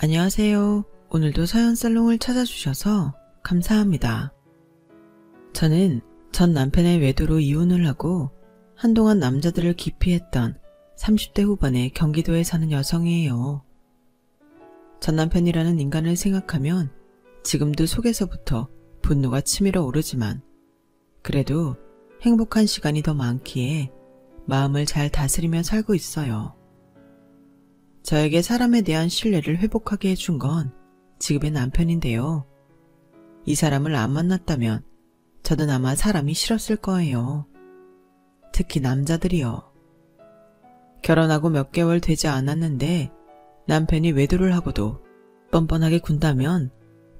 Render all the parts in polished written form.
안녕하세요. 오늘도 서연살롱을 찾아주셔서 감사합니다. 저는 전 남편의 외도로 이혼을 하고 한동안 남자들을 기피했던 30대 후반의 경기도에 사는 여성이에요. 전 남편이라는 인간을 생각하면 지금도 속에서부터 분노가 치밀어 오르지만 그래도 행복한 시간이 더 많기에 마음을 잘 다스리며 살고 있어요. 저에게 사람에 대한 신뢰를 회복하게 해준 건 지금의 남편인데요. 이 사람을 안 만났다면 저는 아마 사람이 싫었을 거예요. 특히 남자들이요. 결혼하고 몇 개월 되지 않았는데 남편이 외도를 하고도 뻔뻔하게 군다면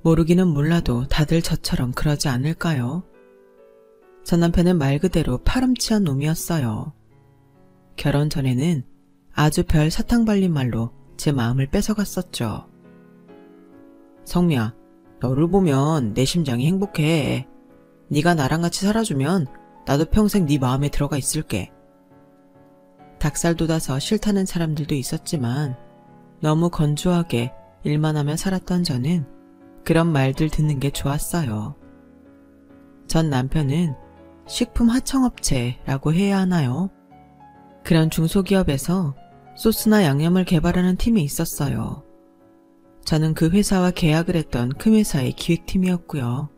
모르기는 몰라도 다들 저처럼 그러지 않을까요? 전 남편은 말 그대로 파렴치한 놈이었어요. 결혼 전에는 아주 별 사탕 발린 말로 제 마음을 뺏어갔었죠. 성미야, 너를 보면 내 심장이 행복해. 네가 나랑 같이 살아주면 나도 평생 네 마음에 들어가 있을게. 닭살 돋아서 싫다는 사람들도 있었지만 너무 건조하게 일만 하며 살았던 저는 그런 말들 듣는 게 좋았어요. 전 남편은 식품 하청업체라고 해야 하나요? 그런 중소기업에서 소스나 양념을 개발하는 팀에 있었어요. 저는 그 회사와 계약을 했던 큰 회사의 기획팀이었고요.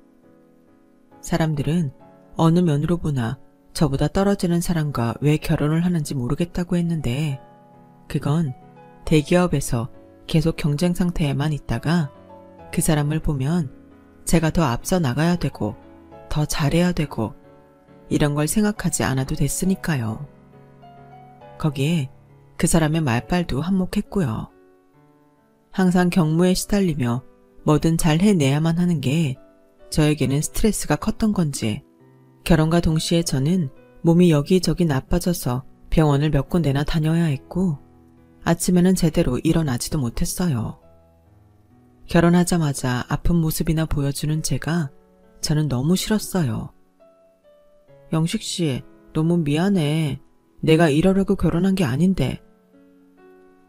사람들은 어느 면으로 보나 저보다 떨어지는 사람과 왜 결혼을 하는지 모르겠다고 했는데 그건 대기업에서 계속 경쟁 상태에만 있다가 그 사람을 보면 제가 더 앞서 나가야 되고 더 잘해야 되고 이런 걸 생각하지 않아도 됐으니까요. 거기에 그 사람의 말빨도 한몫했고요. 항상 경무에 시달리며 뭐든 잘 해내야만 하는 게 저에게는 스트레스가 컸던 건지 결혼과 동시에 저는 몸이 여기저기 나빠져서 병원을 몇 군데나 다녀야 했고 아침에는 제대로 일어나지도 못했어요. 결혼하자마자 아픈 모습이나 보여주는 제가 저는 너무 싫었어요. 영식씨, 너무 미안해. 내가 이러려고 결혼한 게 아닌데.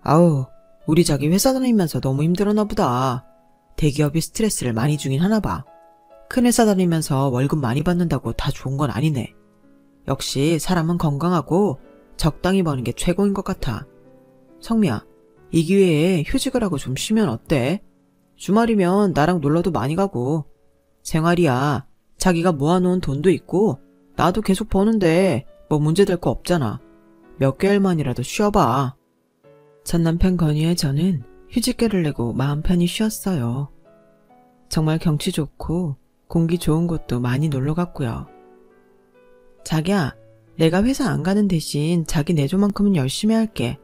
아우, 우리 자기 회사 다니면서 너무 힘들었나 보다. 대기업이 스트레스를 많이 주긴 하나 봐. 큰 회사 다니면서 월급 많이 받는다고 다 좋은 건 아니네. 역시 사람은 건강하고 적당히 버는 게 최고인 것 같아. 성미야, 이 기회에 휴직을 하고 좀 쉬면 어때? 주말이면 나랑 놀러도 많이 가고. 생활이야. 자기가 모아놓은 돈도 있고 나도 계속 버는데 뭐 문제될 거 없잖아. 몇 개월만이라도 쉬어봐. 전 남편 건의에 저는 휴직계를 내고 마음 편히 쉬었어요. 정말 경치 좋고 공기 좋은 곳도 많이 놀러 갔고요. 자기야, 내가 회사 안 가는 대신 자기 내조만큼은 열심히 할게.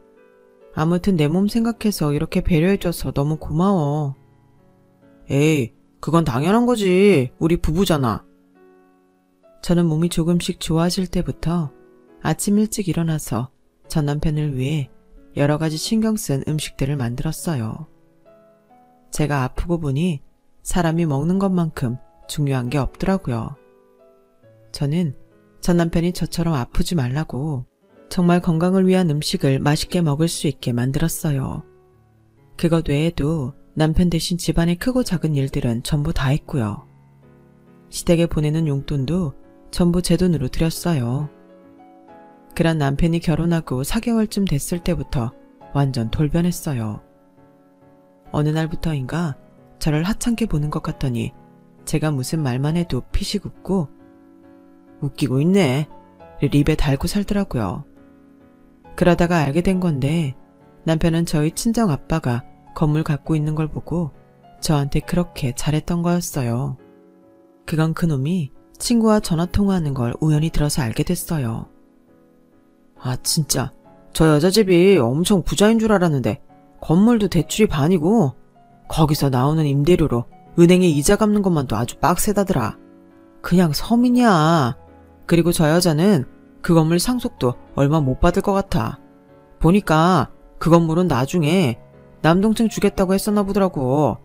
아무튼 내 몸 생각해서 이렇게 배려해줘서 너무 고마워. 에이, 그건 당연한 거지. 우리 부부잖아. 저는 몸이 조금씩 좋아질 때부터 아침 일찍 일어나서 전 남편을 위해 여러 가지 신경 쓴 음식들을 만들었어요. 제가 아프고 보니 사람이 먹는 것만큼 중요한 게 없더라고요. 저는 전 남편이 저처럼 아프지 말라고 정말 건강을 위한 음식을 맛있게 먹을 수 있게 만들었어요. 그것 외에도 남편 대신 집안의 크고 작은 일들은 전부 다 했고요. 시댁에 보내는 용돈도 전부 제 돈으로 드렸어요. 그런 남편이 결혼하고 4개월쯤 됐을 때부터 완전 돌변했어요. 어느 날부터인가 저를 하찮게 보는 것 같더니 제가 무슨 말만 해도 피식 웃고 웃기고 있네 입에 달고 살더라고요. 그러다가 알게 된 건데 남편은 저희 친정 아빠가 건물 갖고 있는 걸 보고 저한테 그렇게 잘했던 거였어요. 그건 그놈이 친구와 전화통화하는 걸 우연히 들어서 알게 됐어요. 아, 진짜 저 여자 집이 엄청 부자인 줄 알았는데 건물도 대출이 반이고 거기서 나오는 임대료로 은행에 이자 갚는 것만도 아주 빡세다더라. 그냥 서민이야. 그리고 저 여자는 그 건물 상속도 얼마 못 받을 것 같아. 보니까 그 건물은 나중에 남동생 주겠다고 했었나 보더라고.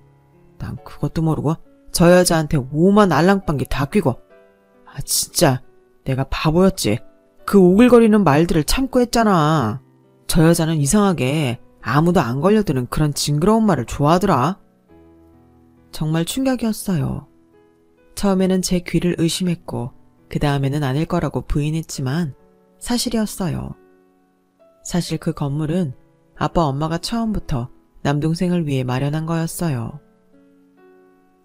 난 그것도 모르고 저 여자한테 5만 알랑방기 다 끼고. 아, 진짜 내가 바보였지. 그 오글거리는 말들을 참고 했잖아. 저 여자는 이상하게 아무도 안 걸려드는 그런 징그러운 말을 좋아하더라. 정말 충격이었어요. 처음에는 제 귀를 의심했고 그 다음에는 아닐 거라고 부인했지만 사실이었어요. 사실 그 건물은 아빠 엄마가 처음부터 남동생을 위해 마련한 거였어요.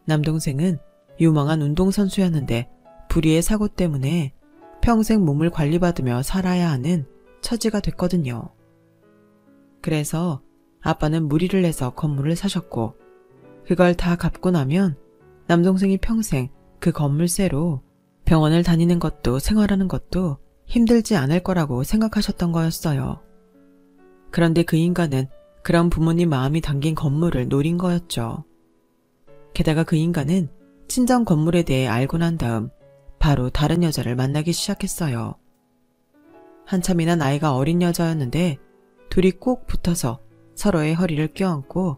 남동생은 유망한 운동선수였는데 불의의 사고 때문에 평생 몸을 관리받으며 살아야 하는 처지가 됐거든요. 그래서 아빠는 무리를 내서 건물을 사셨고 그걸 다 갚고 나면 남동생이 평생 그 건물세로 병원을 다니는 것도 생활하는 것도 힘들지 않을 거라고 생각하셨던 거였어요. 그런데 그 인간은 그런 부모님 마음이 담긴 건물을 노린 거였죠. 게다가 그 인간은 친정 건물에 대해 알고 난 다음 바로 다른 여자를 만나기 시작했어요. 한참이나 나이가 어린 여자였는데 둘이 꼭 붙어서 서로의 허리를 껴안고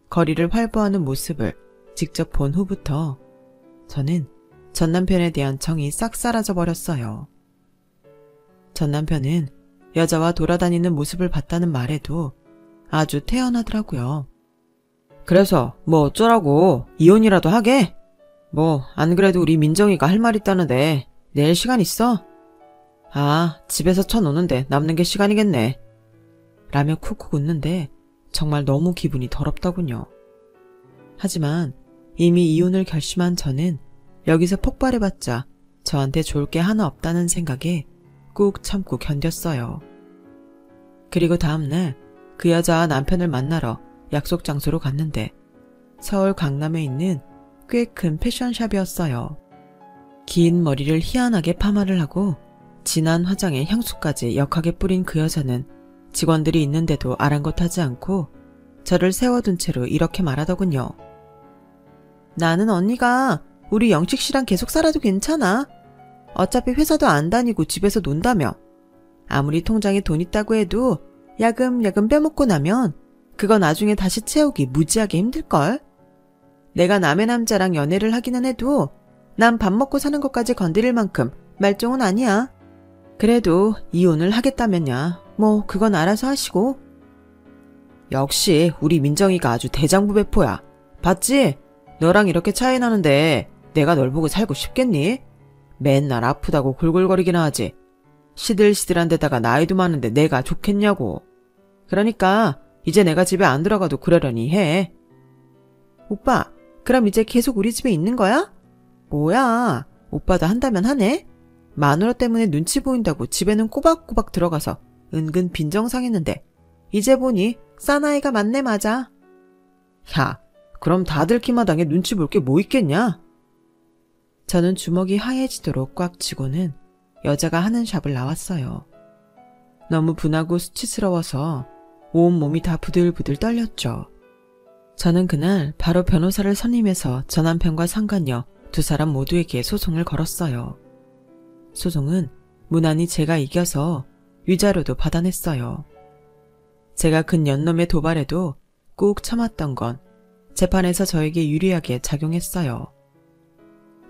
거리를 활보하는 모습을 직접 본 후부터 저는 전 남편에 대한 정이 싹 사라져 버렸어요. 전 남편은 여자와 돌아다니는 모습을 봤다는 말에도 아주 태연하더라고요. 그래서 뭐 어쩌라고, 이혼이라도 하게? 뭐 안 그래도 우리 민정이가 할 말 있다는데 내일 시간 있어? 아, 집에서 쳐노는데 남는 게 시간이겠네. 라며 쿡쿡 웃는데 정말 너무 기분이 더럽더군요. 하지만 이미 이혼을 결심한 저는 여기서 폭발해봤자 저한테 좋을 게 하나 없다는 생각에 꾹 참고 견뎠어요. 그리고 다음날 그 여자와 남편을 만나러 약속 장소로 갔는데 서울 강남에 있는 꽤 큰 패션샵이었어요. 긴 머리를 희한하게 파마를 하고 진한 화장에 향수까지 역하게 뿌린 그 여자는 직원들이 있는데도 아랑곳하지 않고 저를 세워둔 채로 이렇게 말하더군요. 나는 언니가 우리 영식씨랑 계속 살아도 괜찮아. 어차피 회사도 안 다니고 집에서 논다며. 아무리 통장에 돈 있다고 해도 야금야금 빼먹고 나면 그거 나중에 다시 채우기 무지하게 힘들걸. 내가 남의 남자랑 연애를 하기는 해도 난 밥 먹고 사는 것까지 건드릴 만큼 말종은 아니야. 그래도 이혼을 하겠다면야 뭐 그건 알아서 하시고. 역시 우리 민정이가 아주 대장부배포야. 봤지? 너랑 이렇게 차이 나는데 내가 널 보고 살고 싶겠니? 맨날 아프다고 골골거리기나 하지. 시들시들한 데다가 나이도 많은데 내가 좋겠냐고. 그러니까 이제 내가 집에 안 들어가도 그러려니 해. 오빠, 그럼 이제 계속 우리 집에 있는 거야? 뭐야, 오빠도 한다면 하네? 마누라 때문에 눈치 보인다고 집에는 꼬박꼬박 들어가서 은근 빈정상했는데 이제 보니 사나이가 맞네 맞아. 야, 그럼 다들 키마당에 눈치 볼 게 뭐 있겠냐? 저는 주먹이 하얘지도록 꽉 쥐고는 여자가 하는 샵을 나왔어요. 너무 분하고 수치스러워서 온몸이 다 부들부들 떨렸죠. 저는 그날 바로 변호사를 선임해서 전 남편과 상간녀 두 사람 모두에게 소송을 걸었어요. 소송은 무난히 제가 이겨서 위자료도 받아냈어요. 제가 근년놈의 도발에도 꾹 참았던 건 재판에서 저에게 유리하게 작용했어요.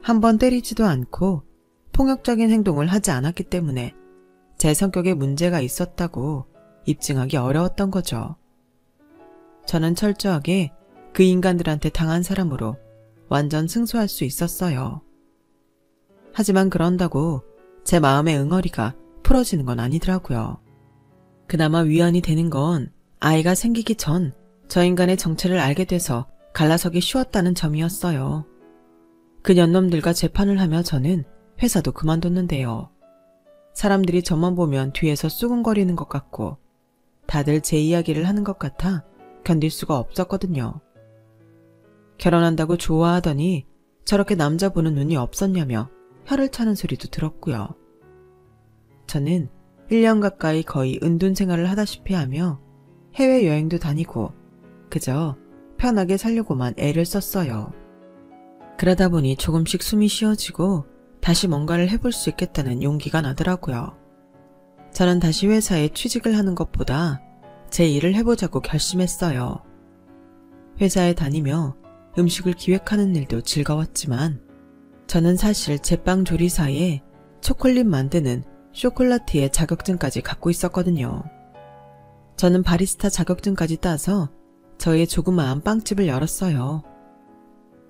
한 번 때리지도 않고 폭력적인 행동을 하지 않았기 때문에 제 성격에 문제가 있었다고 입증하기 어려웠던 거죠. 저는 철저하게 그 인간들한테 당한 사람으로 완전 승소할 수 있었어요. 하지만 그런다고 제 마음의 응어리가 풀어지는 건 아니더라고요. 그나마 위안이 되는 건 아이가 생기기 전 저 인간의 정체를 알게 돼서 갈라서기 쉬웠다는 점이었어요. 그 년놈들과 재판을 하며 저는 회사도 그만뒀는데요. 사람들이 저만 보면 뒤에서 쑥은거리는 것 같고 다들 제 이야기를 하는 것 같아 견딜 수가 없었거든요. 결혼한다고 좋아하더니 저렇게 남자 보는 눈이 없었냐며 혀를 차는 소리도 들었고요. 저는 1년 가까이 거의 은둔 생활을 하다시피 하며 해외여행도 다니고 그저 편하게 살려고만 애를 썼어요. 그러다 보니 조금씩 숨이 쉬어지고 다시 뭔가를 해볼 수 있겠다는 용기가 나더라고요. 저는 다시 회사에 취직을 하는 것보다 제 일을 해보자고 결심했어요. 회사에 다니며 음식을 기획하는 일도 즐거웠지만 저는 사실 제빵 조리사에 초콜릿 만드는 쇼콜라티의 자격증까지 갖고 있었거든요. 저는 바리스타 자격증까지 따서 저의 조그마한 빵집을 열었어요.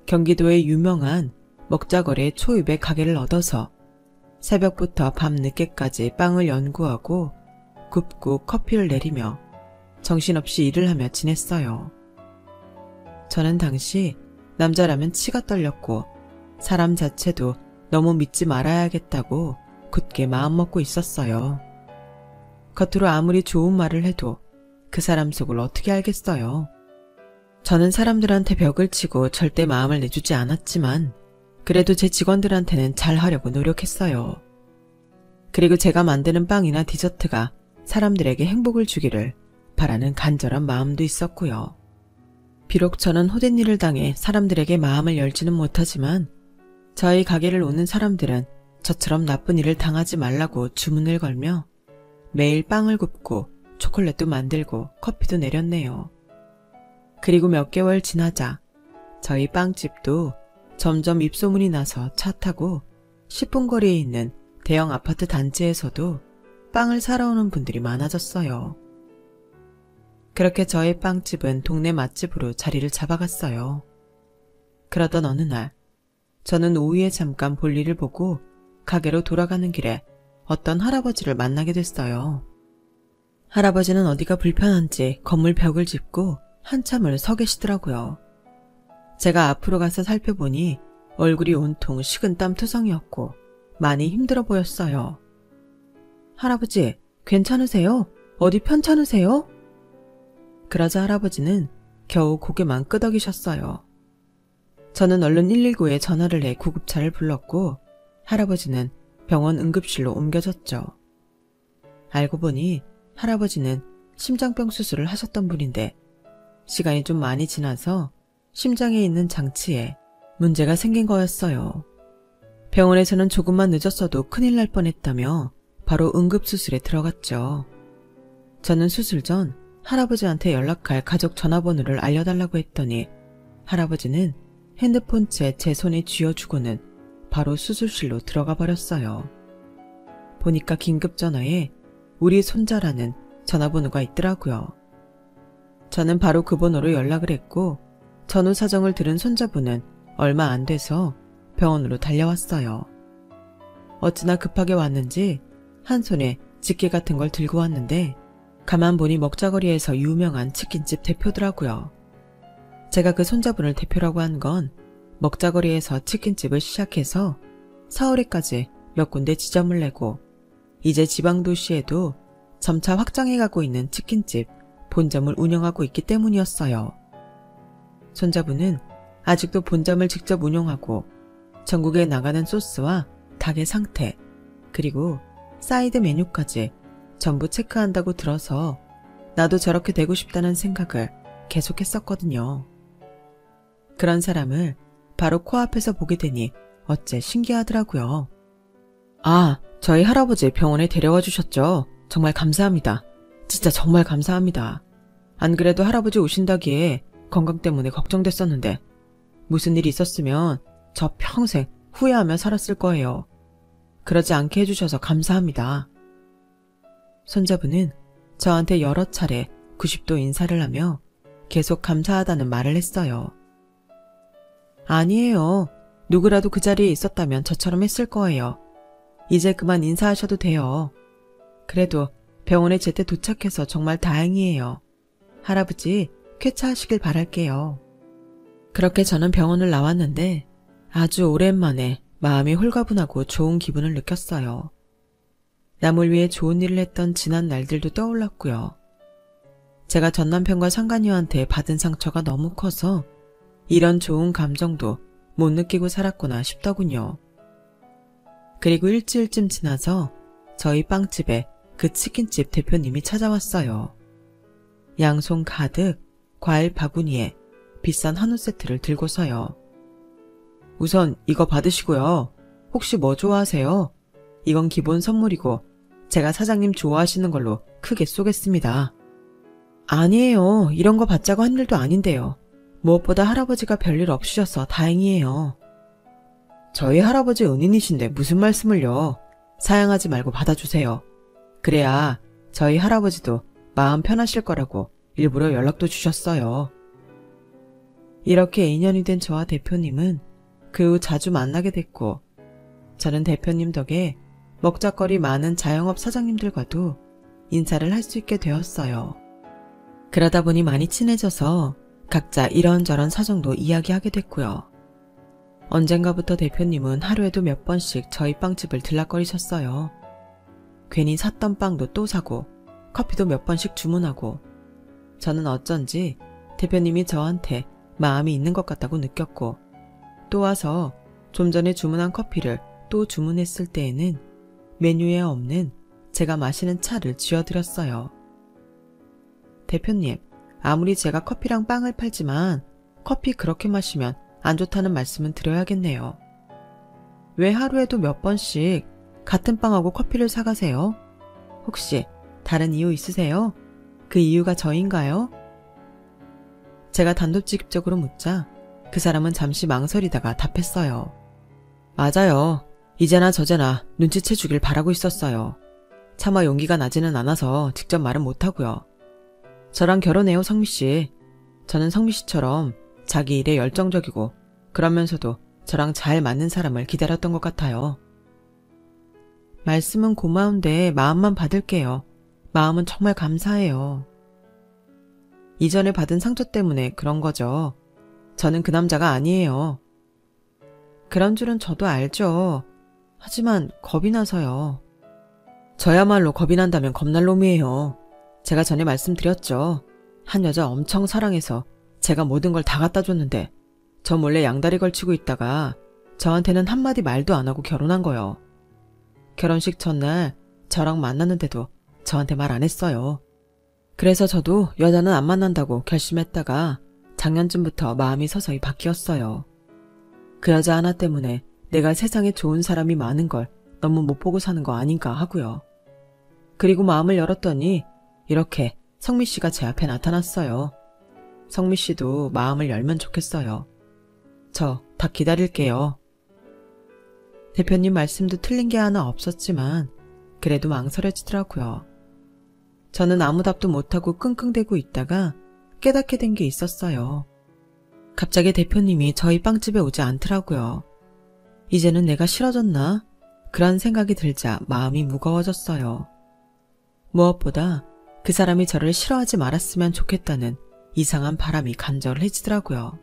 경기도의 유명한 먹자거리의 초입에 가게를 얻어서 새벽부터 밤 늦게까지 빵을 연구하고 굽고 커피를 내리며 정신없이 일을 하며 지냈어요. 저는 당시 남자라면 치가 떨렸고 사람 자체도 너무 믿지 말아야겠다고 굳게 마음먹고 있었어요. 겉으로 아무리 좋은 말을 해도 그 사람 속을 어떻게 알겠어요. 저는 사람들한테 벽을 치고 절대 마음을 내주지 않았지만 그래도 제 직원들한테는 잘하려고 노력했어요. 그리고 제가 만드는 빵이나 디저트가 사람들에게 행복을 주기를 바라는 간절한 마음도 있었고요. 비록 저는 헛된 일을 당해 사람들에게 마음을 열지는 못하지만 저희 가게를 오는 사람들은 저처럼 나쁜 일을 당하지 말라고 주문을 걸며 매일 빵을 굽고 초콜릿도 만들고 커피도 내렸네요. 그리고 몇 개월 지나자 저희 빵집도 점점 입소문이 나서 차 타고 10분 거리에 있는 대형 아파트 단지에서도 빵을 사러 오는 분들이 많아졌어요. 그렇게 저희 빵집은 동네 맛집으로 자리를 잡아갔어요. 그러던 어느 날 저는 오후에 잠깐 볼일을 보고 가게로 돌아가는 길에 어떤 할아버지를 만나게 됐어요. 할아버지는 어디가 불편한지 건물 벽을 짚고 한참을 서 계시더라고요. 제가 앞으로 가서 살펴보니 얼굴이 온통 식은땀 투성이었고 많이 힘들어 보였어요. 할아버지, 괜찮으세요? 어디 편찮으세요? 그러자 할아버지는 겨우 고개만 끄덕이셨어요. 저는 얼른 119에 전화를 해 구급차를 불렀고 할아버지는 병원 응급실로 옮겨졌죠. 알고 보니 할아버지는 심장병 수술을 하셨던 분인데 시간이 좀 많이 지나서 심장에 있는 장치에 문제가 생긴 거였어요. 병원에서는 조금만 늦었어도 큰일 날 뻔했다며 바로 응급수술에 들어갔죠. 저는 수술 전 할아버지한테 연락할 가족 전화번호를 알려달라고 했더니 할아버지는 핸드폰채 제 손에 쥐어주고는 바로 수술실로 들어가 버렸어요. 보니까 긴급전화에 우리 손자라는 전화번호가 있더라고요. 저는 바로 그 번호로 연락을 했고 전후 사정을 들은 손자분은 얼마 안 돼서 병원으로 달려왔어요. 어찌나 급하게 왔는지 한 손에 집게 같은 걸 들고 왔는데 가만 보니 먹자거리에서 유명한 치킨집 대표더라고요. 제가 그 손자분을 대표라고 한 건 먹자거리에서 치킨집을 시작해서 서울에까지 몇 군데 지점을 내고 이제 지방도시에도 점차 확장해가고 있는 치킨집 본점을 운영하고 있기 때문이었어요. 손자분은 아직도 본점을 직접 운영하고 전국에 나가는 소스와 닭의 상태 그리고 사이드 메뉴까지 전부 체크한다고 들어서 나도 저렇게 되고 싶다는 생각을 계속했었거든요. 그런 사람을 바로 코앞에서 보게 되니 어째 신기하더라고요. 아, 저희 할아버지 병원에 데려와 주셨죠? 정말 감사합니다. 진짜 정말 감사합니다. 안 그래도 할아버지 오신다기에 건강 때문에 걱정됐었는데 무슨 일이 있었으면 저 평생 후회하며 살았을 거예요. 그러지 않게 해주셔서 감사합니다. 손자분은 저한테 여러 차례 90도 인사를 하며 계속 감사하다는 말을 했어요. 아니에요. 누구라도 그 자리에 있었다면 저처럼 했을 거예요. 이제 그만 인사하셔도 돼요. 그래도 병원에 제때 도착해서 정말 다행이에요. 할아버지 쾌차하시길 바랄게요. 그렇게 저는 병원을 나왔는데 아주 오랜만에 마음이 홀가분하고 좋은 기분을 느꼈어요. 남을 위해 좋은 일을 했던 지난 날들도 떠올랐고요. 제가 전 남편과 상간녀한테 받은 상처가 너무 커서 이런 좋은 감정도 못 느끼고 살았구나 싶더군요. 그리고 일주일쯤 지나서 저희 빵집에 그 치킨집 대표님이 찾아왔어요. 양손 가득 과일 바구니에 비싼 한우 세트를 들고서요. 우선 이거 받으시고요. 혹시 뭐 좋아하세요? 이건 기본 선물이고 제가 사장님 좋아하시는 걸로 크게 쏘겠습니다. 아니에요. 이런 거 받자고 한 일도 아닌데요. 무엇보다 할아버지가 별일 없으셔서 다행이에요. 저희 할아버지 은인이신데 무슨 말씀을요. 사양하지 말고 받아주세요. 그래야 저희 할아버지도 마음 편하실 거라고 일부러 연락도 주셨어요. 이렇게 인연이 된 저와 대표님은 그 후 자주 만나게 됐고, 저는 대표님 덕에 먹자거리 많은 자영업 사장님들과도 인사를 할 수 있게 되었어요. 그러다 보니 많이 친해져서 각자 이런저런 사정도 이야기하게 됐고요. 언젠가부터 대표님은 하루에도 몇 번씩 저희 빵집을 들락거리셨어요. 괜히 샀던 빵도 또 사고 커피도 몇 번씩 주문하고, 저는 어쩐지 대표님이 저한테 마음이 있는 것 같다고 느꼈고, 또 와서 좀 전에 주문한 커피를 또 주문했을 때에는 메뉴에 없는 제가 마시는 차를 쥐어드렸어요. 대표님, 아무리 제가 커피랑 빵을 팔지만 커피 그렇게 마시면 안 좋다는 말씀은 드려야겠네요. 왜 하루에도 몇 번씩 같은 빵하고 커피를 사가세요? 혹시 다른 이유 있으세요? 그 이유가 저인가요? 제가 단도직입적으로 묻자 그 사람은 잠시 망설이다가 답했어요. 맞아요. 이제나 저제나 눈치채 주길 바라고 있었어요. 차마 용기가 나지는 않아서 직접 말은 못하고요. 저랑 결혼해요, 성미씨. 저는 성미씨처럼 자기 일에 열정적이고 그러면서도 저랑 잘 맞는 사람을 기다렸던 것 같아요. 말씀은 고마운데 마음만 받을게요. 마음은 정말 감사해요. 이전에 받은 상처 때문에 그런 거죠. 저는 그 남자가 아니에요. 그런 줄은 저도 알죠. 하지만 겁이 나서요. 저야말로 겁이 난다면 겁날 놈이에요. 제가 전에 말씀드렸죠. 한 여자 엄청 사랑해서 제가 모든 걸 다 갖다 줬는데 저 몰래 양다리 걸치고 있다가 저한테는 한마디 말도 안 하고 결혼한 거요. 결혼식 전날 저랑 만났는데도 저한테 말 안 했어요. 그래서 저도 여자는 안 만난다고 결심했다가 작년쯤부터 마음이 서서히 바뀌었어요. 그 여자 하나 때문에 내가 세상에 좋은 사람이 많은 걸 너무 못 보고 사는 거 아닌가 하고요. 그리고 마음을 열었더니 이렇게 성미 씨가 제 앞에 나타났어요. 성미 씨도 마음을 열면 좋겠어요. 저 다 기다릴게요. 대표님 말씀도 틀린 게 하나 없었지만 그래도 망설여지더라고요. 저는 아무 답도 못하고 끙끙대고 있다가 깨닫게 된 게 있었어요. 갑자기 대표님이 저희 빵집에 오지 않더라고요. 이제는 내가 싫어졌나? 그런 생각이 들자 마음이 무거워졌어요. 무엇보다 그 사람이 저를 싫어하지 말았으면 좋겠다는 이상한 바람이 간절해지더라고요.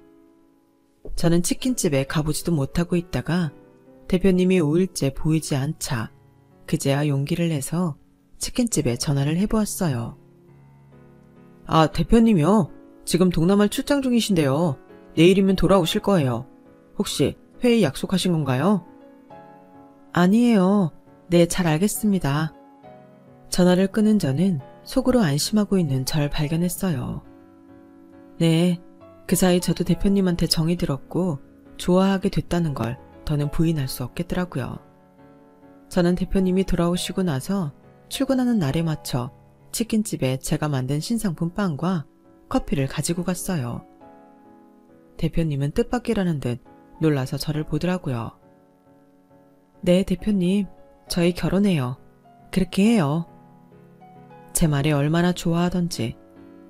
저는 치킨집에 가보지도 못하고 있다가 대표님이 5일째 보이지 않자 그제야 용기를 내서 치킨집에 전화를 해보았어요. 아, 대표님이요? 지금 동남아 출장 중이신데요. 내일이면 돌아오실 거예요. 혹시 회의 약속하신 건가요? 아니에요. 네, 잘 알겠습니다. 전화를 끊은 저는 속으로 안심하고 있는 절 발견했어요. 네, 그 사이 저도 대표님한테 정이 들었고 좋아하게 됐다는 걸 더는 부인할 수 없겠더라고요. 저는 대표님이 돌아오시고 나서 출근하는 날에 맞춰 치킨집에 제가 만든 신상품 빵과 커피를 가지고 갔어요. 대표님은 뜻밖이라는 듯 놀라서 저를 보더라고요. 네, 대표님. 저희 결혼해요. 그렇게 해요. 제 말에 얼마나 좋아하던지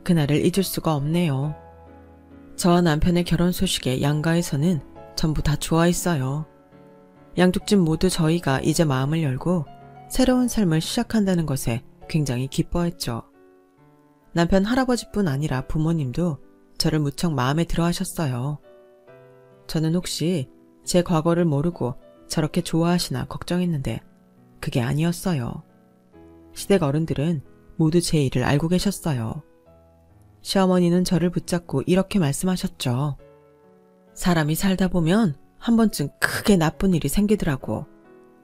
그날을 잊을 수가 없네요. 저와 남편의 결혼 소식에 양가에서는 전부 다 좋아했어요. 양쪽 집 모두 저희가 이제 마음을 열고 새로운 삶을 시작한다는 것에 굉장히 기뻐했죠. 남편 할아버지뿐 아니라 부모님도 저를 무척 마음에 들어 하셨어요. 저는 혹시 제 과거를 모르고 저렇게 좋아하시나 걱정했는데 그게 아니었어요. 시댁 어른들은 모두 제 일을 알고 계셨어요. 시어머니는 저를 붙잡고 이렇게 말씀하셨죠. 사람이 살다 보면 한 번쯤 크게 나쁜 일이 생기더라고.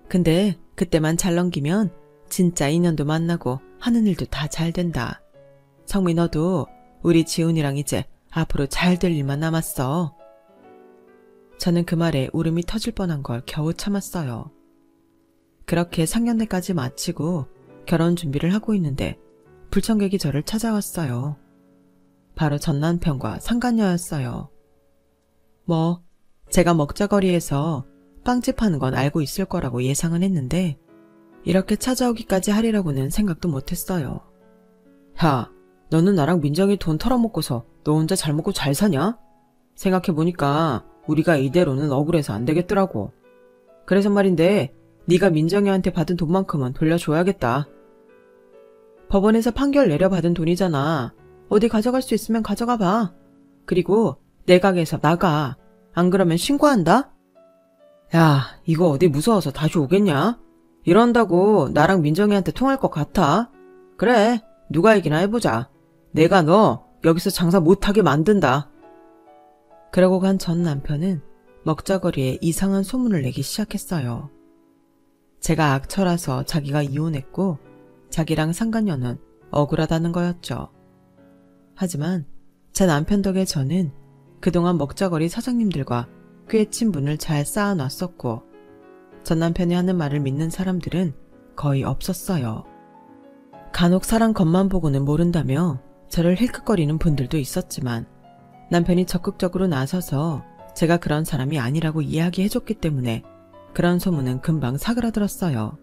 근데 그때만 잘 넘기면 진짜 인연도 만나고 하는 일도 다 잘 된다. 성미 너도 우리 지훈이랑 이제 앞으로 잘 될 일만 남았어. 저는 그 말에 울음이 터질 뻔한 걸 겨우 참았어요. 그렇게 상견례까지 마치고 결혼 준비를 하고 있는데 불청객이 저를 찾아왔어요. 바로 전 남편과 상간녀였어요. 뭐 제가 먹자거리에서 빵집 하는 건 알고 있을 거라고 예상은 했는데 이렇게 찾아오기까지 하리라고는 생각도 못했어요. 야, 너는 나랑 민정이 돈 털어먹고서 너 혼자 잘 먹고 잘 사냐? 생각해보니까 우리가 이대로는 억울해서 안 되겠더라고. 그래서 말인데 네가 민정이한테 받은 돈만큼은 돌려줘야겠다. 법원에서 판결 내려받은 돈이잖아. 어디 가져갈 수 있으면 가져가 봐. 그리고 내 가게에서 나가. 안 그러면 신고한다? 야, 이거 어디 무서워서 다시 오겠냐? 이런다고 나랑 민정이한테 통할 것 같아? 그래, 누가 이기나 해보자. 내가 너 여기서 장사 못하게 만든다. 그러고 간 전 남편은 먹자거리에 이상한 소문을 내기 시작했어요. 제가 악처라서 자기가 이혼했고 자기랑 상간녀는 억울하다는 거였죠. 하지만 제 남편 덕에 저는 그동안 먹자거리 사장님들과 꽤 친분을 잘 쌓아놨었고 전 남편이 하는 말을 믿는 사람들은 거의 없었어요. 간혹 사람 겉만 보고는 모른다며 저를 힐끗거리는 분들도 있었지만 남편이 적극적으로 나서서 제가 그런 사람이 아니라고 이야기해줬기 때문에 그런 소문은 금방 사그라들었어요.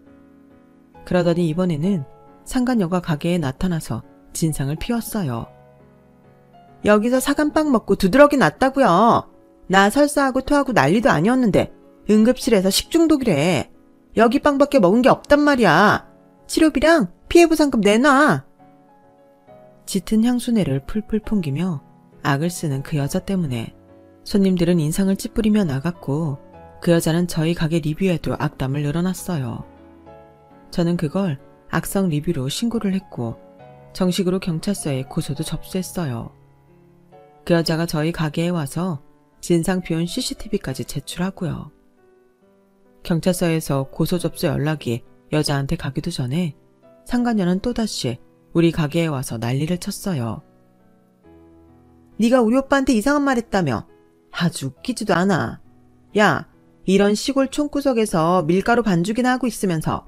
그러더니 이번에는 상간녀가 가게에 나타나서 진상을 피웠어요. 여기서 사간빵 먹고 두드러기 났다고요. 나 설사하고 토하고 난리도 아니었는데 응급실에서 식중독이래. 여기 빵밖에 먹은 게 없단 말이야. 치료비랑 피해보상금 내놔. 짙은 향수내를 풀풀 풍기며 악을 쓰는 그 여자 때문에 손님들은 인상을 찌푸리며 나갔고 그 여자는 저희 가게 리뷰에도 악담을 늘어놨어요. 저는 그걸 악성 리뷰로 신고를 했고 정식으로 경찰서에 고소도 접수했어요. 그 여자가 저희 가게에 와서 진상 비운 CCTV까지 제출하고요. 경찰서에서 고소 접수 연락이 여자한테 가기도 전에 상간녀는 또다시 우리 가게에 와서 난리를 쳤어요. 네가 우리 오빠한테 이상한 말 했다며. 아주 웃기지도 않아. 야, 이런 시골 촌구석에서 밀가루 반죽이나 하고 있으면서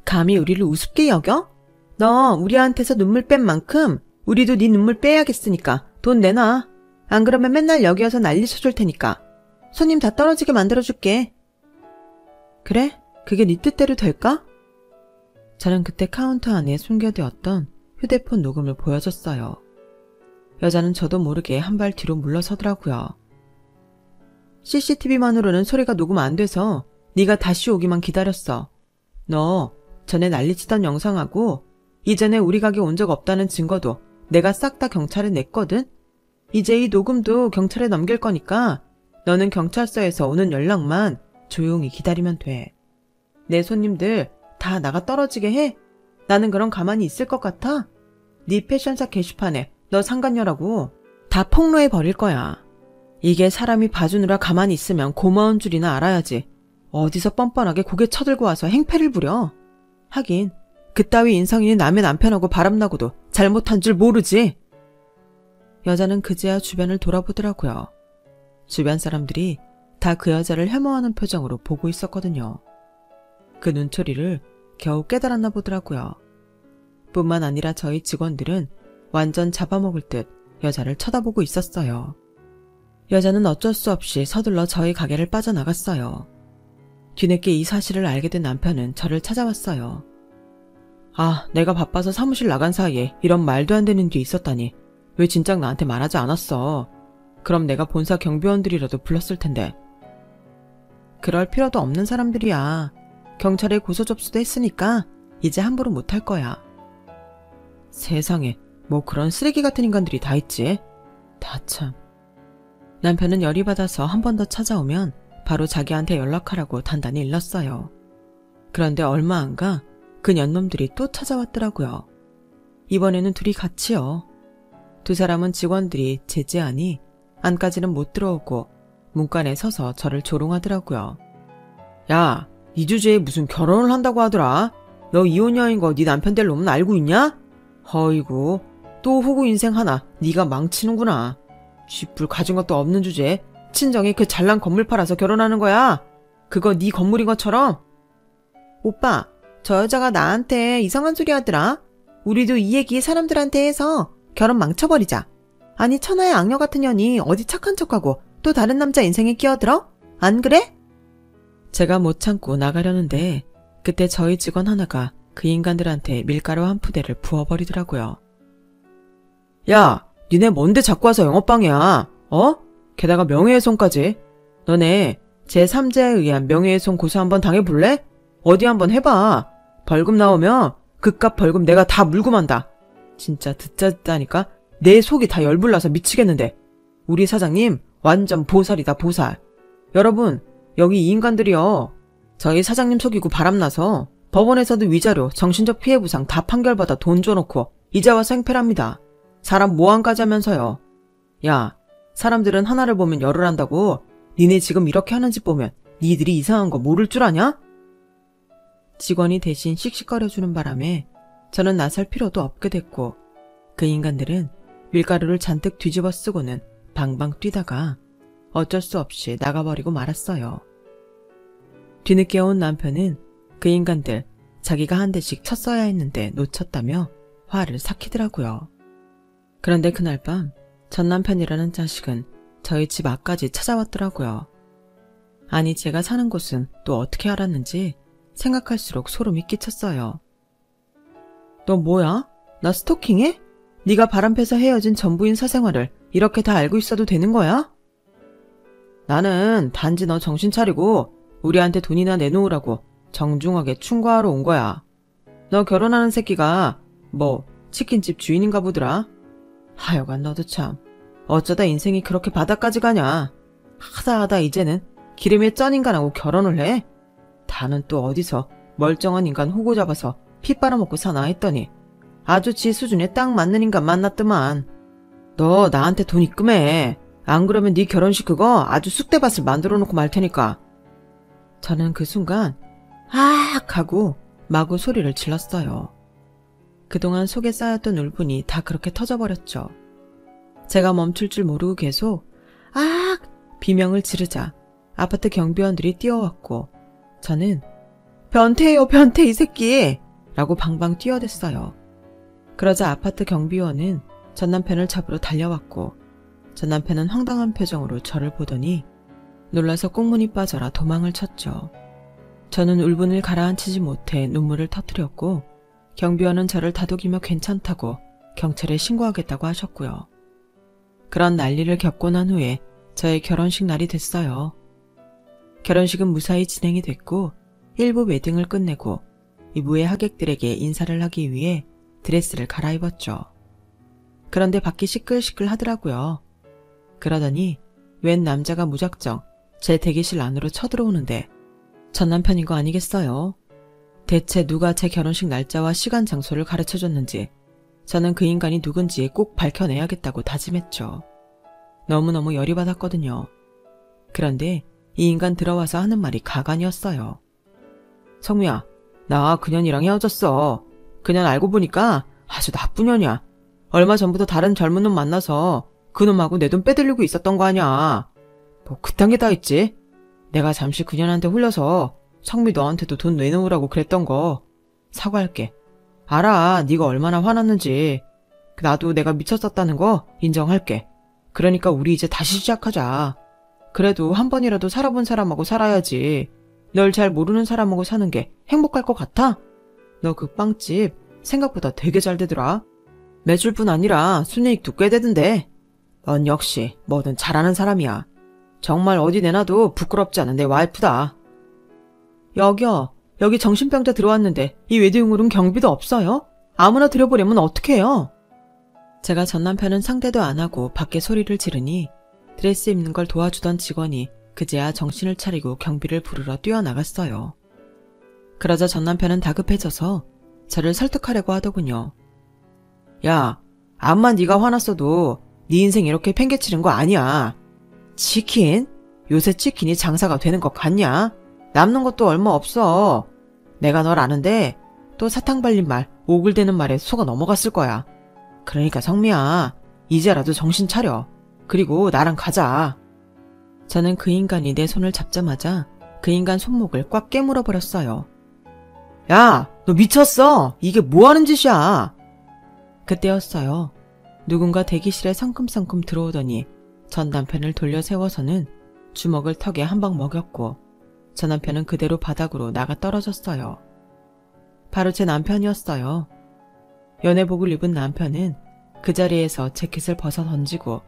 감히 우리를 우습게 여겨? 너 우리한테서 눈물 뺀 만큼 우리도 네 눈물 빼야겠으니까 돈 내놔. 안 그러면 맨날 여기 와서 난리 쳐줄 테니까. 손님 다 떨어지게 만들어줄게. 그래? 그게 네 뜻대로 될까? 저는 그때 카운터 안에 숨겨두었던 휴대폰 녹음을 보여줬어요. 여자는 저도 모르게 한 발 뒤로 물러서더라고요. CCTV만으로는 소리가 녹음 안 돼서 네가 다시 오기만 기다렸어. 너 전에 난리치던 영상하고 이전에 우리 가게 온 적 없다는 증거도 내가 싹 다 경찰에 냈거든? 이제 이 녹음도 경찰에 넘길 거니까 너는 경찰서에서 오는 연락만 조용히 기다리면 돼. 내 손님들 다 나가 떨어지게 해? 나는 그럼 가만히 있을 것 같아? 네 패션샵 게시판에 너 상간녀라고 다 폭로해 버릴 거야. 이게 사람이 봐주느라 가만히 있으면 고마운 줄이나 알아야지. 어디서 뻔뻔하게 고개 쳐들고 와서 행패를 부려. 하긴 그따위 인성이 남의 남편하고 바람나고도 잘못한 줄 모르지. 여자는 그제야 주변을 돌아보더라고요. 주변 사람들이 다 그 여자를 혐오하는 표정으로 보고 있었거든요. 그 눈초리를 겨우 깨달았나 보더라고요. 뿐만 아니라 저희 직원들은 완전 잡아먹을 듯 여자를 쳐다보고 있었어요. 여자는 어쩔 수 없이 서둘러 저희 가게를 빠져나갔어요. 뒤늦게 이 사실을 알게 된 남편은 저를 찾아왔어요. 아, 내가 바빠서 사무실 나간 사이에 이런 말도 안 되는 게 있었다니. 왜 진작 나한테 말하지 않았어. 그럼 내가 본사 경비원들이라도 불렀을 텐데. 그럴 필요도 없는 사람들이야. 경찰에 고소 접수도 했으니까 이제 함부로 못할 거야. 세상에 뭐 그런 쓰레기 같은 인간들이 다 있지. 다 참. 남편은 열이 받아서 한 번 더 찾아오면 바로 자기한테 연락하라고 단단히 일렀어요. 그런데 얼마 안 가 그 년놈들이 또 찾아왔더라고요. 이번에는 둘이 같이요. 두 사람은 직원들이 제지하니 안까지는 못 들어오고 문간에 서서 저를 조롱하더라고요. 야, 이 주제에 무슨 결혼을 한다고 하더라. 너 이혼녀인 거 네 남편 될 놈은 알고 있냐? 허이구, 또 호구 인생 하나 네가 망치는구나. 쥐뿔 가진 것도 없는 주제에 친정에 그 잘난 건물 팔아서 결혼하는 거야. 그거 네 건물인 것처럼. 오빠, 저 여자가 나한테 이상한 소리 하더라. 우리도 이 얘기 사람들한테 해서 결혼 망쳐버리자. 아니 천하의 악녀 같은 년이 어디 착한 척하고 또 다른 남자 인생에 끼어들어? 안 그래? 제가 못 참고 나가려는데 그때 저희 직원 하나가 그 인간들한테 밀가루 한 푸대를 부어버리더라고요. 야, 니네 뭔데 자꾸 와서 영업방해야? 어? 게다가 명예훼손까지. 너네 제3자에 의한 명예훼손 고소 한번 당해볼래? 어디 한번 해봐. 벌금 나오면 그깟 벌금 내가 다 물고 만다. 진짜 듣자니까 내 속이 다 열불나서 미치겠는데. 우리 사장님 완전 보살이다 보살. 여러분 여기 이 인간들이요. 저희 사장님 속이고 바람나서 법원에서도 위자료, 정신적 피해보상 다 판결받아 돈 줘놓고 이제 와서 행패랍니다. 사람 모함까지 하면서요. 야, 사람들은 하나를 보면 열을 한다고. 니네 지금 이렇게 하는 짓 보면 니들이 이상한 거 모를 줄 아냐? 직원이 대신 씩씩거려주는 바람에 저는 나설 필요도 없게 됐고 그 인간들은 밀가루를 잔뜩 뒤집어 쓰고는 방방 뛰다가 어쩔 수 없이 나가버리고 말았어요. 뒤늦게 온 남편은 그 인간들 자기가 한 대씩 쳤어야 했는데 놓쳤다며 화를 삭히더라고요. 그런데 그날 밤 전 남편이라는 자식은 저희 집 앞까지 찾아왔더라고요. 아니 제가 사는 곳은 또 어떻게 알았는지 생각할수록 소름이 끼쳤어요. 너 뭐야? 나 스토킹해? 네가 바람펴서 헤어진 전부인 사생활을 이렇게 다 알고 있어도 되는 거야? 나는 단지 너 정신 차리고 우리한테 돈이나 내놓으라고 정중하게 충고하러 온 거야. 너 결혼하는 새끼가 뭐 치킨집 주인인가 보더라. 하여간 너도 참 어쩌다 인생이 그렇게 바닥까지 가냐. 하다하다 이제는 기름에 쩐 인간하고 결혼을 해? 다는 또 어디서 멀쩡한 인간 호구 잡아서 피 빨아먹고 사나 했더니 아주 지 수준에 딱 맞는 인간 만났더만. 너 나한테 돈 입금해. 안 그러면 네 결혼식 그거 아주 쑥대밭을 만들어 놓고 말 테니까. 저는 그 순간 아악 하고 마구 소리를 질렀어요. 그동안 속에 쌓였던 울분이 다 그렇게 터져버렸죠. 제가 멈출 줄 모르고 계속 아악 비명을 지르자 아파트 경비원들이 뛰어왔고 저는 변태예요 변태 이 새끼 라고 방방 뛰어댔어요. 그러자 아파트 경비원은 전 남편을 잡으러 달려왔고 전 남편은 황당한 표정으로 저를 보더니 놀라서 꽁무니 빠져라 도망을 쳤죠. 저는 울분을 가라앉히지 못해 눈물을 터뜨렸고 경비원은 저를 다독이며 괜찮다고 경찰에 신고하겠다고 하셨고요. 그런 난리를 겪고 난 후에 저의 결혼식 날이 됐어요. 결혼식은 무사히 진행이 됐고 일부 웨딩을 끝내고 이부의 하객들에게 인사를 하기 위해 드레스를 갈아입었죠. 그런데 밖이 시끌시끌 하더라고요. 그러더니 웬 남자가 무작정 제 대기실 안으로 쳐들어오는데 전 남편인 거 아니겠어요? 대체 누가 제 결혼식 날짜와 시간 장소를 가르쳐줬는지 저는 그 인간이 누군지 꼭 밝혀내야겠다고 다짐했죠. 너무너무 열이 받았거든요. 그런데 이 인간 들어와서 하는 말이 가관이었어요. 성미야, 나 그년이랑 헤어졌어. 그년 알고 보니까 아주 나쁜 년이야. 얼마 전부터 다른 젊은 놈 만나서 그놈하고 내 돈 빼들리고 있었던 거 아냐. 뭐 그딴 게 다 있지. 내가 잠시 그년한테 홀려서 성미 너한테도 돈 내놓으라고 그랬던 거 사과할게. 알아 네가 얼마나 화났는지. 나도 내가 미쳤었다는 거 인정할게. 그러니까 우리 이제 다시 시작하자. 그래도 한 번이라도 살아본 사람하고 살아야지. 널 잘 모르는 사람하고 사는 게 행복할 것 같아? 너 그 빵집 생각보다 되게 잘 되더라. 매출뿐 아니라 순이익도 꽤 되던데. 넌 역시 뭐든 잘하는 사람이야. 정말 어디 내놔도 부끄럽지 않은 내 와이프다. 여기요. 여기 정신병자 들어왔는데 이 웨딩홀은 경비도 없어요? 아무나 들여보려면 어떡해요? 제가 전 남편은 상대도 안 하고 밖에 소리를 지르니 드레스 입는 걸 도와주던 직원이 그제야 정신을 차리고 경비를 부르러 뛰어나갔어요. 그러자 전 남편은 다급해져서 저를 설득하려고 하더군요. 야, 암만 네가 화났어도 네 인생 이렇게 팽개치는 거 아니야. 치킨? 요새 치킨이 장사가 되는 것 같냐? 남는 것도 얼마 없어. 내가 널 아는데 또 사탕 발린 말, 오글대는 말에 속아 넘어갔을 거야. 그러니까 성미야, 이제라도 정신 차려. 그리고 나랑 가자. 저는 그 인간이 내 손을 잡자마자 그 인간 손목을 꽉 깨물어 버렸어요. 야, 너 미쳤어? 이게 뭐하는 짓이야? 그때였어요. 누군가 대기실에 성큼성큼 들어오더니 전 남편을 돌려 세워서는 주먹을 턱에 한 방 먹였고 전 남편은 그대로 바닥으로 나가 떨어졌어요. 바로 제 남편이었어요. 연애복을 입은 남편은 그 자리에서 재킷을 벗어 던지고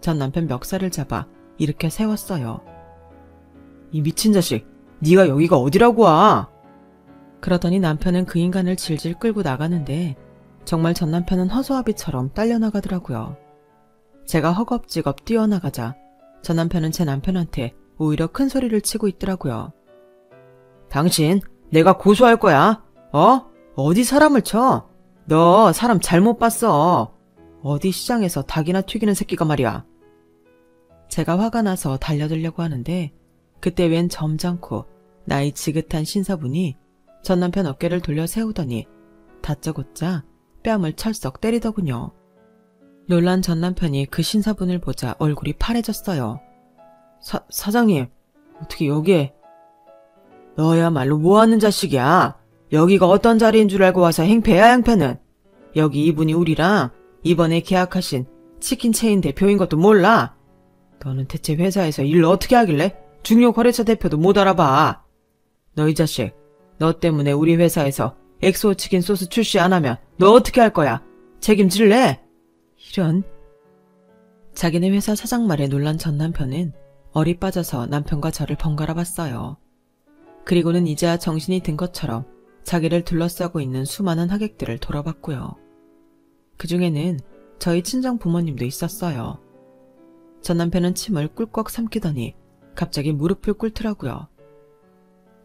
전 남편 멱살을 잡아 일으켜 세웠어요. 이 미친 자식, 네가 여기가 어디라고 와? 그러더니 남편은 그 인간을 질질 끌고 나가는데 정말 전 남편은 허수아비처럼 딸려나가더라고요. 제가 허겁지겁 뛰어나가자 전 남편은 제 남편한테 오히려 큰 소리를 치고 있더라고요. 당신 내가 고소할 거야. 어디 사람을 쳐? 너 사람 잘못 봤어. 어디 시장에서 닭이나 튀기는 새끼가 말이야. 제가 화가 나서 달려들려고 하는데 그때 웬 점잖고 나이 지긋한 신사분이 전 남편 어깨를 돌려 세우더니 다짜고짜 뺨을 철썩 때리더군요. 놀란 전 남편이 그 신사분을 보자 얼굴이 파래졌어요. 사장님, 어떻게 여기에? 너야말로 뭐하는 자식이야? 여기가 어떤 자리인 줄 알고 와서 행패야 행패는. 여기 이분이 우리랑 이번에 계약하신 치킨 체인 대표인 것도 몰라? 너는 대체 회사에서 일을 어떻게 하길래 중요 거래처 대표도 못 알아봐? 너 이 자식, 너 때문에 우리 회사에서 엑소 치킨 소스 출시 안 하면 너 어떻게 할 거야? 책임질래? 이런. 자기네 회사 사장 말에 놀란 전 남편은 얼이 빠져서 남편과 저를 번갈아 봤어요. 그리고는 이제야 정신이 든 것처럼 자기를 둘러싸고 있는 수많은 하객들을 돌아봤고요. 그중에는 저희 친정 부모님도 있었어요. 전 남편은 침을 꿀꺽 삼키더니 갑자기 무릎을 꿇더라고요.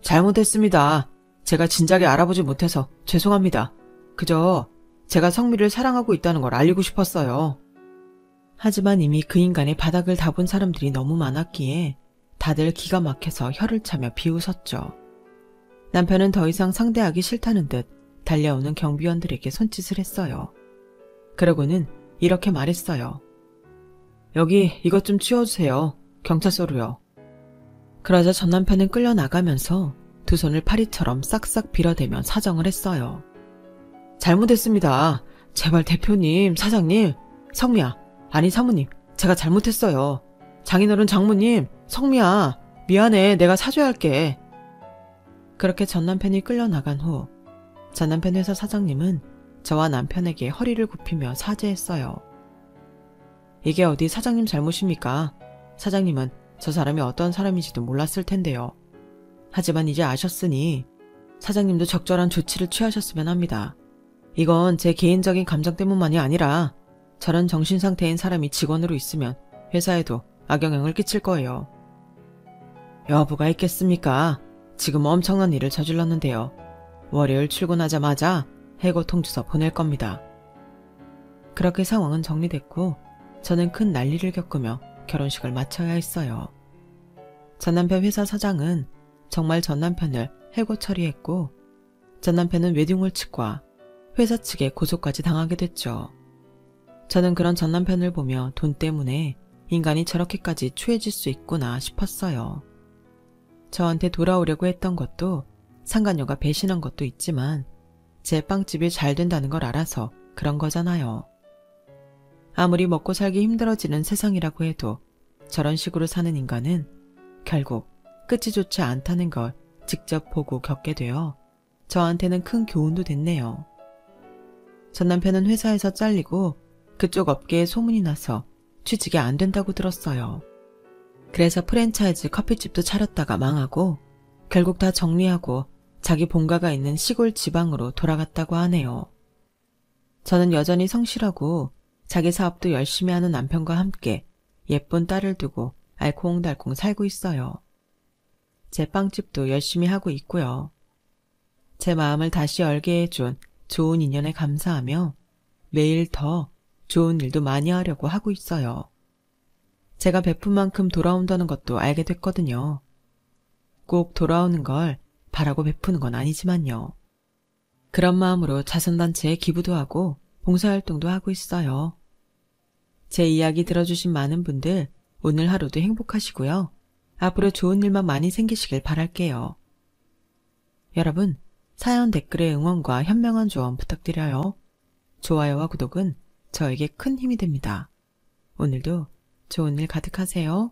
잘못했습니다. 제가 진작에 알아보지 못해서 죄송합니다. 그저 제가 성미를 사랑하고 있다는 걸 알리고 싶었어요. 하지만 이미 그 인간의 바닥을 다 본 사람들이 너무 많았기에 다들 기가 막혀서 혀를 차며 비웃었죠. 남편은 더 이상 상대하기 싫다는 듯 달려오는 경비원들에게 손짓을 했어요. 그러고는 이렇게 말했어요. 여기 이것 좀 치워주세요. 경찰서로요. 그러자 전 남편은 끌려나가면서 두 손을 파리처럼 싹싹 빌어대며 사정을 했어요. 잘못했습니다. 제발 대표님, 사장님, 성미야, 아니 사모님, 제가 잘못했어요. 장인어른 장모님, 성미야, 미안해, 내가 사죄 할게. 그렇게 전 남편이 끌려나간 후 전 남편 회사 사장님은 저와 남편에게 허리를 굽히며 사죄했어요. 이게 어디 사장님 잘못입니까? 사장님은 저 사람이 어떤 사람인지도 몰랐을 텐데요. 하지만 이제 아셨으니 사장님도 적절한 조치를 취하셨으면 합니다. 이건 제 개인적인 감정 때문만이 아니라 저런 정신상태인 사람이 직원으로 있으면 회사에도 악영향을 끼칠 거예요. 여부가 있겠습니까? 지금 엄청난 일을 저질렀는데요. 월요일 출근하자마자 해고 통지서 보낼 겁니다. 그렇게 상황은 정리됐고 저는 큰 난리를 겪으며 결혼식을 마쳐야 했어요. 전 남편 회사 사장은 정말 전 남편을 해고 처리했고 전 남편은 웨딩홀 측과 회사 측에 고소까지 당하게 됐죠. 저는 그런 전 남편을 보며 돈 때문에 인간이 저렇게까지 추해질 수 있구나 싶었어요. 저한테 돌아오려고 했던 것도 상간녀가 배신한 것도 있지만 제 빵집이 잘 된다는 걸 알아서 그런 거잖아요. 아무리 먹고 살기 힘들어지는 세상이라고 해도 저런 식으로 사는 인간은 결국 끝이 좋지 않다는 걸 직접 보고 겪게 되어 저한테는 큰 교훈도 됐네요. 전 남편은 회사에서 잘리고 그쪽 업계에 소문이 나서 취직이 안 된다고 들었어요. 그래서 프랜차이즈 커피집도 차렸다가 망하고 결국 다 정리하고 자기 본가가 있는 시골 지방으로 돌아갔다고 하네요. 저는 여전히 성실하고 자기 사업도 열심히 하는 남편과 함께 예쁜 딸을 두고 알콩달콩 살고 있어요. 제 빵집도 열심히 하고 있고요. 제 마음을 다시 열게 해준 좋은 인연에 감사하며 매일 더 좋은 일도 많이 하려고 하고 있어요. 제가 베푼 만큼 돌아온다는 것도 알게 됐거든요. 꼭 돌아오는 걸 바라고 베푸는 건 아니지만요. 그런 마음으로 자선단체에 기부도 하고 봉사활동도 하고 있어요. 제 이야기 들어주신 많은 분들 오늘 하루도 행복하시고요. 앞으로 좋은 일만 많이 생기시길 바랄게요. 여러분, 사연 댓글에 응원과 현명한 조언 부탁드려요. 좋아요와 구독은 저에게 큰 힘이 됩니다. 오늘도 좋은 일 가득하세요.